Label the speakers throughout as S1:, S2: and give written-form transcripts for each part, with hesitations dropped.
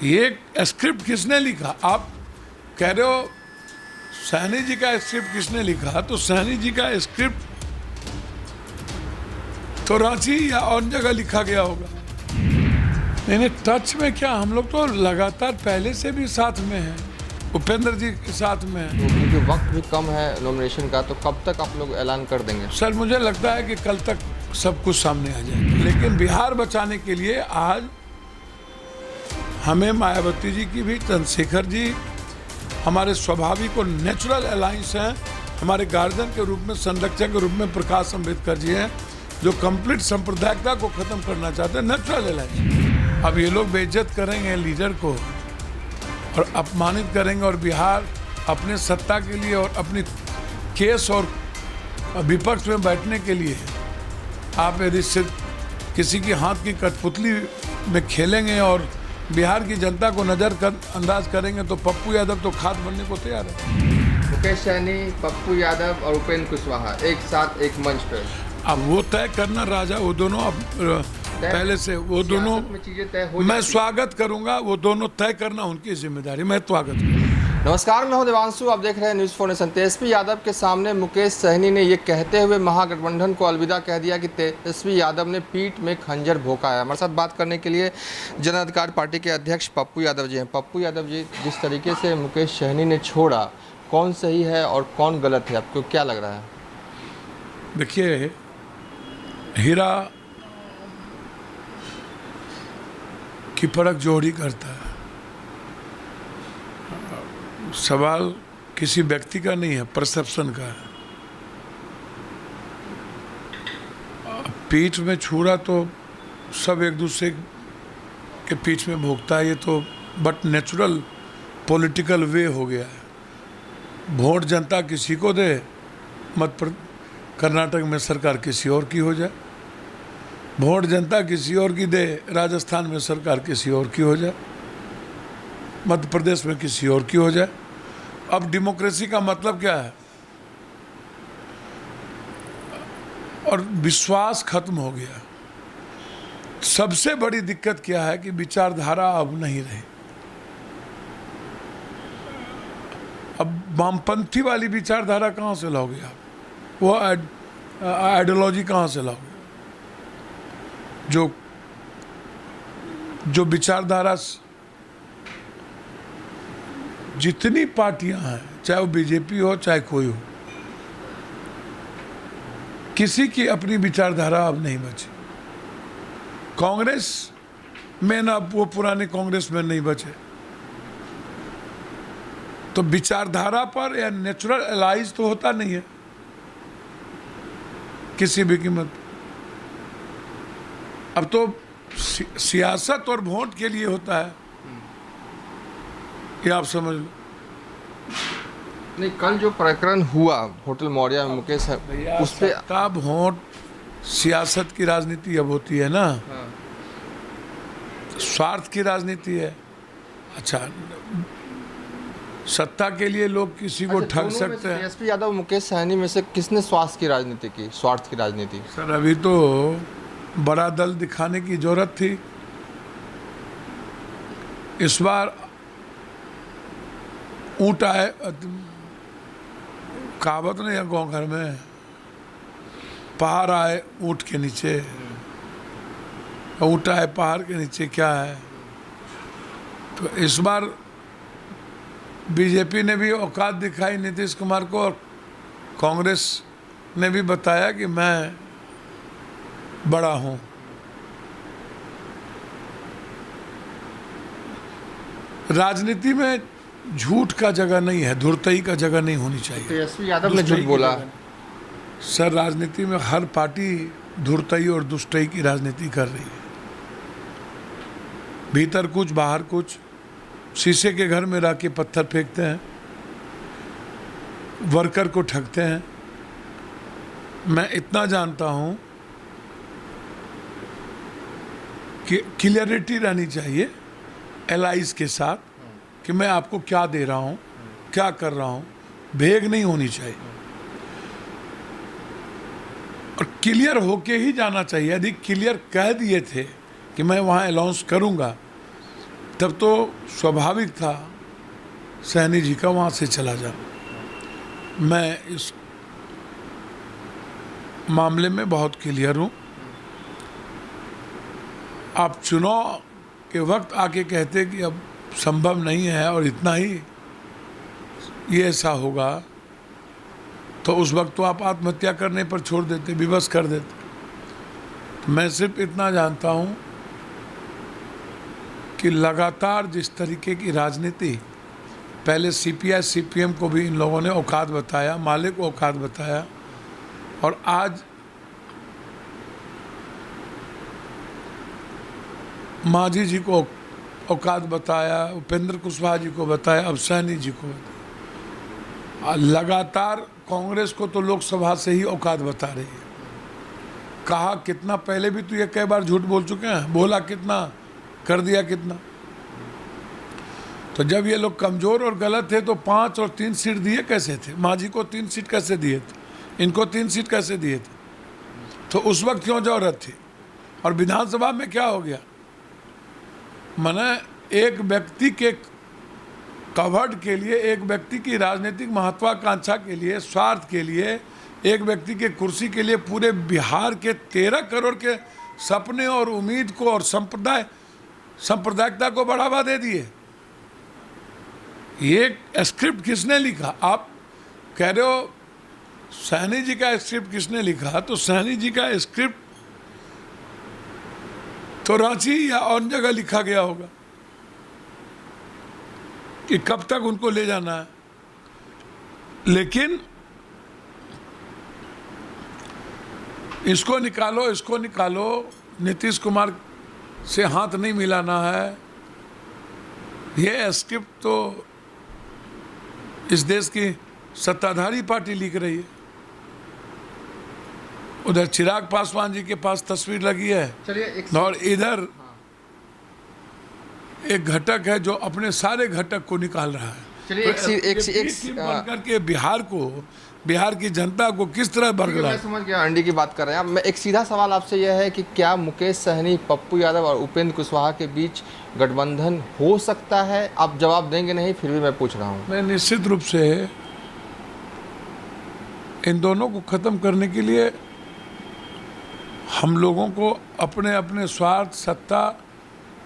S1: ये स्क्रिप्ट किसने लिखा? आप कह रहे हो सैनी जी का स्क्रिप्ट किसने लिखा, तो सैनी जी का स्क्रिप्ट तो रांची या और जगह लिखा गया होगा। नहीं, टच में क्या, हम लोग तो लगातार पहले से भी साथ में हैं, उपेंद्र जी के साथ में हैं।
S2: तो क्योंकि वक्त भी कम है नॉमिनेशन का, तो कब तक आप लोग ऐलान कर देंगे?
S1: सर मुझे लगता है कि कल तक सब कुछ सामने आ जाएगा, लेकिन बिहार बचाने के लिए आज हमें मायावती जी की भी, चंद्रशेखर जी हमारे स्वाभाविक और नेचुरल अलायंस हैं, हमारे गार्जियन के रूप में, संरक्षक के रूप में प्रकाश अम्बेडकर जी हैं, जो कंप्लीट सांप्रदायिकता को खत्म करना चाहते हैं, नेचुरल अलायंस। अब ये लोग बेइज्जत करेंगे लीडर को और अपमानित करेंगे, और बिहार अपने सत्ता के लिए और अपनी केस और विपक्ष में बैठने के लिए आप यदि सिर्फ किसी की हाथ की कठपुतली में खेलेंगे और बिहार की जनता को नज़रअंदाज करेंगे, तो पप्पू यादव तो खाद बनने को तैयार है।
S2: मुकेश सहनी, पप्पू यादव और उपेंद्र कुशवाहा एक साथ एक मंच पर,
S1: अब वो तय करना राजा, वो दोनों अब पहले से वो दोनों
S2: में चीजें तय हो
S1: मैं स्वागत करूंगा, वो दोनों तय करना उनकी जिम्मेदारी, मैं स्वागत करूंगा।
S2: नमस्कार, मैं हूं देवांशु, आप देख रहे हैं न्यूज़ 4 नेशन। तेजस्वी यादव के सामने मुकेश सहनी ने ये कहते हुए महागठबंधन को अलविदा कह दिया कि तेजस्वी यादव ने पीठ में खंजर भोंका है। हमारे साथ बात करने के लिए जन अधिकार पार्टी के अध्यक्ष पप्पू यादव जी हैं। पप्पू यादव जी, जिस तरीके से मुकेश सहनी ने छोड़ा, कौन सही है और कौन गलत है, आपको क्या लग रहा है?
S1: देखिए, हीरा की परख जोड़ी करता है। सवाल किसी व्यक्ति का नहीं है, परसेप्शन का है। पीठ में छुरा तो सब एक दूसरे के पीठ में भोगता है, ये तो बट नेचुरल पॉलिटिकल वे हो गया है। वोट जनता किसी को दे, कर्नाटक में सरकार किसी और की हो जाए, वोट जनता किसी और की दे, राजस्थान में सरकार किसी और की हो जाए, मध्य प्रदेश में किसी और की हो जाए। अब डेमोक्रेसी का मतलब क्या है? और विश्वास खत्म हो गया। सबसे बड़ी दिक्कत क्या है कि विचारधारा अब नहीं रही। अब वामपंथी वाली विचारधारा कहाँ से लाओगे आप? वो आइडियोलॉजी कहाँ से लाओगे? जो विचारधारा, जितनी पार्टियां हैं, चाहे वो बीजेपी हो चाहे कोई हो, किसी की अपनी विचारधारा अब नहीं बची। कांग्रेस में ना वो पुराने कांग्रेस में नहीं बचे, तो विचारधारा पर या नेचुरल अलाइज तो होता नहीं है किसी भी कीमत। अब तो सियासत और वोट के लिए होता है, ये आप समझ लो।
S2: नहीं, कल जो प्रकरण हुआ होटल मौर्य में मुकेश, उस पे
S1: सत्ता वोट सियासत की राजनीति अब होती है ना।
S2: हाँ।
S1: स्वार्थ की राजनीति है। अच्छा, सत्ता के लिए लोग किसी को ठग सकते हैं।
S2: तेजस्वी यादव, मुकेश सहनी में से किसने स्वार्थ की राजनीति की, स्वार्थ की राजनीति?
S1: सर, अभी तो बड़ा दल दिखाने की जरूरत थी। इस बार ऊँट आए, कहावत नहीं है गाँव घर में, पहाड़ आए ऊँट के नीचे, ऊँट आए पहाड़ के नीचे, क्या है? तो इस बार बीजेपी ने भी औकात दिखाई नीतीश कुमार को, और कांग्रेस ने भी बताया कि मैं बड़ा हूं। राजनीति में झूठ का जगह नहीं है, धुरतई का जगह नहीं होनी चाहिए।
S2: तेजस्वी यादव ने झूठ बोला।
S1: सर, राजनीति में हर पार्टी धुरतई और दुष्टई की राजनीति कर रही है। भीतर कुछ बाहर कुछ, शीशे के घर में रह के पत्थर फेंकते हैं, वर्कर को ठगते हैं। मैं इतना जानता हूं कि क्लियरिटी रहनी चाहिए एलाइज के साथ कि मैं आपको क्या दे रहा हूं, क्या कर रहा हूं, भेग नहीं होनी चाहिए और क्लियर होके ही जाना चाहिए। यदि क्लियर कह दिए थे कि मैं वहां अनाउंस करूंगा, तब तो स्वाभाविक था सैनी जी का वहाँ से चला जाना। मैं इस मामले में बहुत क्लियर हूँ। आप चुनाव के वक्त आके कहते कि अब संभव नहीं है और इतना ही ये ऐसा होगा, तो उस वक्त तो आप आत्महत्या करने पर छोड़ देते, विवश कर देते। तो मैं सिर्फ इतना जानता हूँ कि लगातार जिस तरीके की राजनीति, पहले सीपीआई सीपीएम को भी इन लोगों ने औकात बताया, माले को औकात बताया, और आज मांझी जी को औकात बताया, उपेंद्र कुशवाहा जी को बताया, अब सैनी जी को बताया। लगातार कांग्रेस को तो लोकसभा से ही औकात बता रही है। कहा कितना, पहले भी तो ये कई बार झूठ बोल चुके हैं, बोला कितना, कर दिया कितना। तो जब ये लोग कमजोर और गलत थे तो 5 और 3 सीट दिए कैसे थे? मांझी को 3 सीट कैसे दिए थे? इनको 3 सीट कैसे दिए थे? तो उस वक्त क्यों जरूरत थी? और विधानसभा में क्या हो गया? माने एक व्यक्ति के कवर्ड के लिए, एक व्यक्ति की राजनीतिक महत्वाकांक्षा के लिए, स्वार्थ के लिए, एक व्यक्ति के कुर्सी के लिए पूरे बिहार के 13 करोड़ के सपने और उम्मीद को और सांप्रदायिकता को बढ़ावा दे दिए। ये स्क्रिप्ट किसने लिखा? आप कह रहे हो सैनी जी का स्क्रिप्ट किसने लिखा? तो सैनी जी का स्क्रिप्ट तो रांची या और जगह लिखा गया होगा कि कब तक उनको ले जाना है। लेकिन इसको निकालो, इसको निकालो, नीतीश कुमार से हाथ नहीं मिलाना है, ये स्क्रिप्ट तो इस देश की सत्ताधारी पार्टी लिख रही है। उधर चिराग पासवान जी के पास तस्वीर लगी है, और इधर एक घटक है जो अपने सारे घटक को निकाल रहा है।
S2: चलिए
S1: बन करके बिहार की जनता को किस तरह बरगला।
S2: मैं समझ गया, अंडी की बात कर रहे हैं। मैं एक सीधा सवाल आपसे यह है कि क्या मुकेश सहनी, पप्पू यादव और उपेंद्र कुशवाहा के बीच गठबंधन हो सकता है? आप जवाब देंगे नहीं, फिर भी मैं पूछ रहा हूँ।
S1: मैं निश्चित रूप से इन दोनों को खत्म करने के लिए हम लोगों को अपने अपने स्वार्थ, सत्ता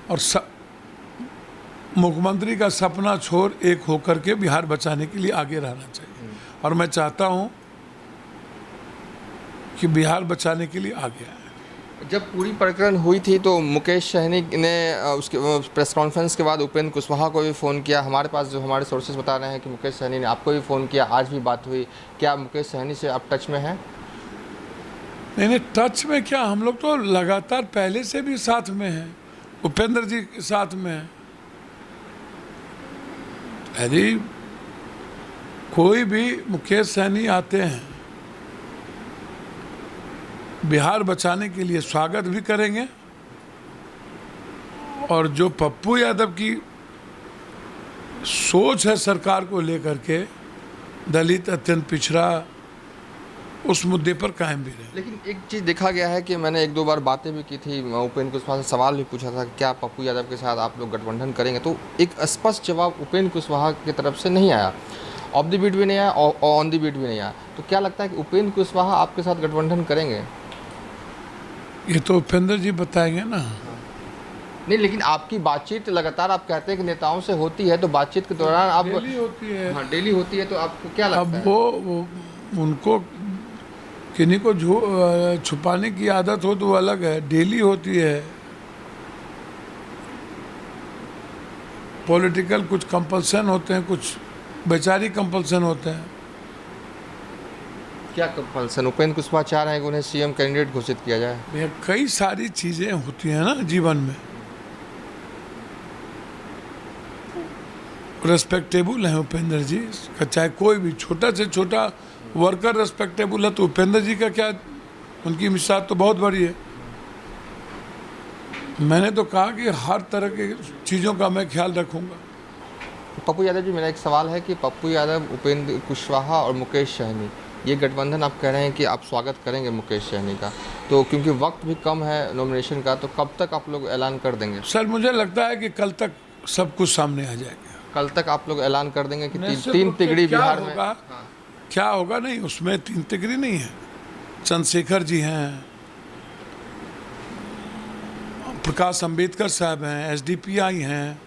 S1: और मुख्यमंत्री का सपना छोड़ एक होकर के बिहार बचाने के लिए आगे रहना चाहिए। और मैं चाहता हूं कि बिहार बचाने के लिए आगे आए।
S2: जब पूरी प्रकरण हुई थी तो मुकेश सहनी ने उसके प्रेस कॉन्फ्रेंस के बाद उपेंद्र कुशवाहा को भी फ़ोन किया। हमारे पास जो हमारे सोर्सेज बता रहे हैं कि मुकेश सहनी ने आपको भी फ़ोन किया, आज भी बात हुई। क्या मुकेश सहनी से आप टच में हैं?
S1: नहीं, टच में क्या, हम लोग तो लगातार पहले से भी साथ में हैं, उपेंद्र जी के साथ में हैं। यदि कोई भी मुकेश सहनी आते हैं बिहार बचाने के लिए, स्वागत भी करेंगे। और जो पप्पू यादव की सोच है सरकार को लेकर के, दलित, अत्यंत पिछड़ा, उस मुद्दे पर कायम भी रहे।
S2: लेकिन एक चीज़ देखा गया है कि मैंने 1-2 बार बातें भी की थी, उपेंद्र कुशवाहा से सवाल भी पूछा था कि क्या पप्पू यादव के साथ आप लोग गठबंधन करेंगे, तो एक स्पष्ट जवाब उपेंद्र कुशवाहा की तरफ से नहीं आया। ऑफ द बीट भी नहीं आया और ऑन द बीट भी नहीं आया। तो क्या लगता है कि उपेंद्र कुशवाहा आपके साथ गठबंधन करेंगे?
S1: ये तो उपेंद्र जी बताएंगे ना।
S2: नहीं, लेकिन आपकी बातचीत लगातार आप कहते हैं कि नेताओं से होती है, तो बातचीत के दौरान आप
S1: डेली होती है।
S2: हाँ, डेली होती है, तो आपको क्या लगता है?
S1: अब वो उनको किन्हीं को छुपाने की आदत हो तो वो अलग है, डेली होती है। पॉलिटिकल कुछ कंपल्सन होते हैं, कुछ वैचारिक कंपल्सन होते हैं।
S2: क्या कंपल्सन? उपेंद्र कुशवाहा चाह रहे हैं कि उन्हें सीएम कैंडिडेट घोषित किया जाए।
S1: कई सारी चीजें होती हैं ना जीवन में। रेस्पेक्टेबल है उपेंद्र जी का, चाहे कोई भी छोटा से छोटा वर्कर रेस्पेक्टेबल है, तो उपेंद्र जी का क्या, उनकी मिसाल तो बहुत बड़ी है। मैंने तो कहा कि हर तरह की चीज़ों का मैं ख्याल रखूंगा।
S2: पप्पू यादव जी, मेरा एक सवाल है कि पप्पू यादव, उपेंद्र कुशवाहा और मुकेश सहनी, ये गठबंधन आप कह रहे हैं कि आप स्वागत करेंगे मुकेश सहनी का, तो क्योंकि वक्त भी कम है नॉमिनेशन का, तो कब तक आप लोग ऐलान कर देंगे?
S1: सर, मुझे लगता है कि कल तक सब कुछ सामने आ जाएगा।
S2: कल तक आप लोग ऐलान कर देंगे कि
S1: निश्चित
S2: तीन
S1: रूप से
S2: तिगड़ी
S1: क्या
S2: बिहार में।
S1: होगा, क्या होगा नहीं, उसमें तीन तिगड़ी नहीं है। चंद्रशेखर जी हैं, प्रकाश अंबेडकर साहब हैं, एसडीपीआई हैं,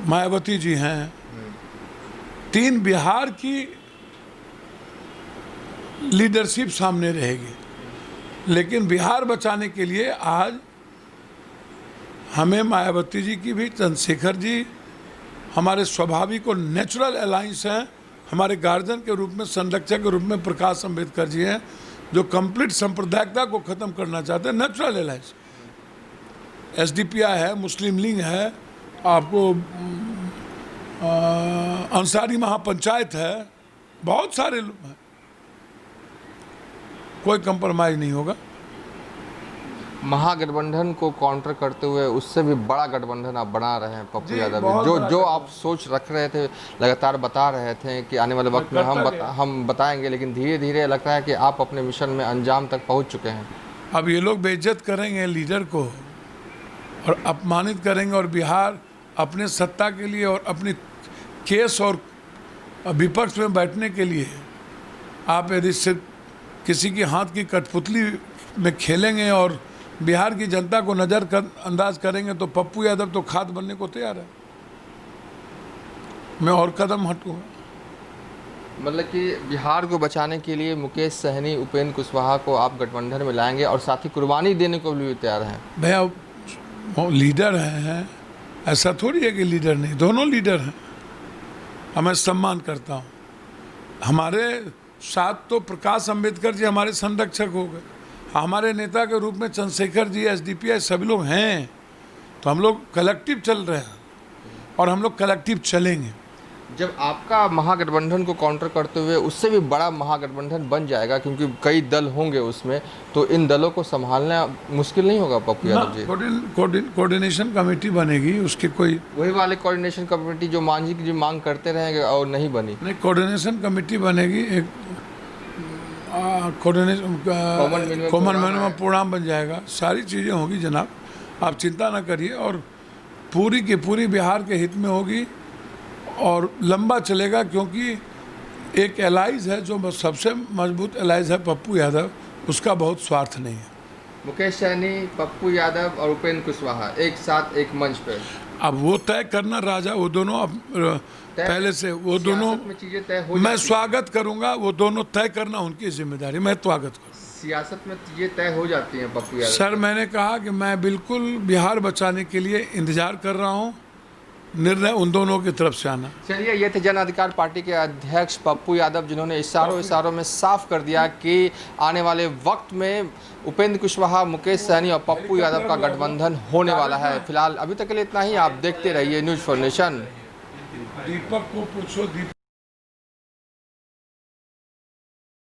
S1: मायावती जी हैं। तीन बिहार की लीडरशिप सामने रहेगी। लेकिन बिहार बचाने के लिए आज हमें मायावती जी की भी, चंद्रशेखर जी हमारे स्वाभाविक और नेचुरल अलायंस हैं। हमारे गार्जियन के रूप में, संरक्षक के रूप में प्रकाश अंबेडकर जी हैं, जो कंप्लीट सांप्रदायिकता को ख़त्म करना चाहते हैं। नेचुरल अलायंस एसडीपीआई है, मुस्लिम लीग है, आपको अंसारी महापंचायत है, बहुत सारे लोग हैं। कोई कंप्रोमाइज नहीं होगा।
S2: महागठबंधन को काउंटर करते हुए उससे भी बड़ा गठबंधन आप बना रहे हैं पप्पू
S1: जी,
S2: यादव
S1: बहुत
S2: जी।
S1: बड़ा
S2: जो आप सोच रख रहे थे, लगातार बता रहे थे कि आने वाले वक्त में हम बताएंगे, लेकिन धीरे धीरे लगता है कि आप अपने मिशन में अंजाम तक पहुंच चुके हैं।
S1: अब ये लोग बेइज्जत करेंगे लीडर को और अपमानित करेंगे, और बिहार अपने सत्ता के लिए और अपनी केस और विपक्ष में बैठने के लिए आप यदि सिर्फ किसी की हाथ की कठपुतली में खेलेंगे और बिहार की जनता को अंदाज करेंगे, तो पप्पू यादव तो खाद बनने को तैयार है। मैं और कदम हटूंगा।
S2: मतलब कि बिहार को बचाने के लिए मुकेश सहनी, उपेंद्र कुशवाहा को आप गठबंधन में लाएंगे और साथ ही कुर्बानी देने को भी तैयार हैं।
S1: भैया वो लीडर हैं, ऐसा थोड़ी है कि लीडर नहीं, दोनों लीडर हैं। मैं सम्मान करता हूँ। हमारे साथ तो प्रकाश अंबेडकर जी हमारे संरक्षक हो गए, हमारे नेता के रूप में चंद्रशेखर जी, एसडीपीआई सभी लोग हैं। तो हम लोग कलेक्टिव चल रहे हैं और हम लोग कलेक्टिव चलेंगे।
S2: जब आपका महागठबंधन को काउंटर करते हुए उससे भी बड़ा महागठबंधन बन जाएगा, क्योंकि कई दल होंगे उसमें, तो इन दलों को संभालना मुश्किल नहीं होगा पप्पू यादव जी?
S1: कोऑर्डिनेशन कमेटी बनेगी, उसके कोई
S2: वही वाले कोऑर्डिनेशन कमेटी जो मांझी जी मांग करते रहेंगे और नहीं बनी।
S1: नहीं, कोऑर्डिनेशन कमेटी बनेगी, एक कॉमन मिनिमम प्रोग्राम बन जाएगा। सारी चीज़ें होगी जनाब, आप चिंता ना करिए। और पूरी की पूरी बिहार के हित में होगी और लंबा चलेगा, क्योंकि एक एलाइज है जो सबसे मजबूत एलाइज है पप्पू यादव, उसका बहुत स्वार्थ नहीं है।
S2: मुकेश सहनी, पप्पू यादव और उपेंद्र कुशवाहा एक साथ एक मंच पर,
S1: अब वो तय करना राजा, वो दोनों पहले से वो दोनों
S2: में चीजें तय हो
S1: मैं स्वागत करूंगा, वो दोनों तय करना उनकी जिम्मेदारी, मैं स्वागत करूँगा।
S2: सियासत में चीजें तय हो जाती हैं पप्पू यादव।
S1: सर, मैंने कहा कि मैं बिल्कुल बिहार बचाने के लिए इंतजार कर रहा हूँ, निर्णय उन दोनों की तरफ से आना।
S2: चलिए, ये थे जन अधिकार पार्टी के अध्यक्ष पप्पू यादव, जिन्होंने इशारों में साफ कर दिया कि आने वाले वक्त में उपेंद्र कुशवाहा, मुकेश सहनी और पप्पू यादव का गठबंधन होने वाला है। फिलहाल अभी तक के लिए इतना ही। आप देखते रहिए न्यूज़ फॉर नेशन।
S1: दीपक को पूछो।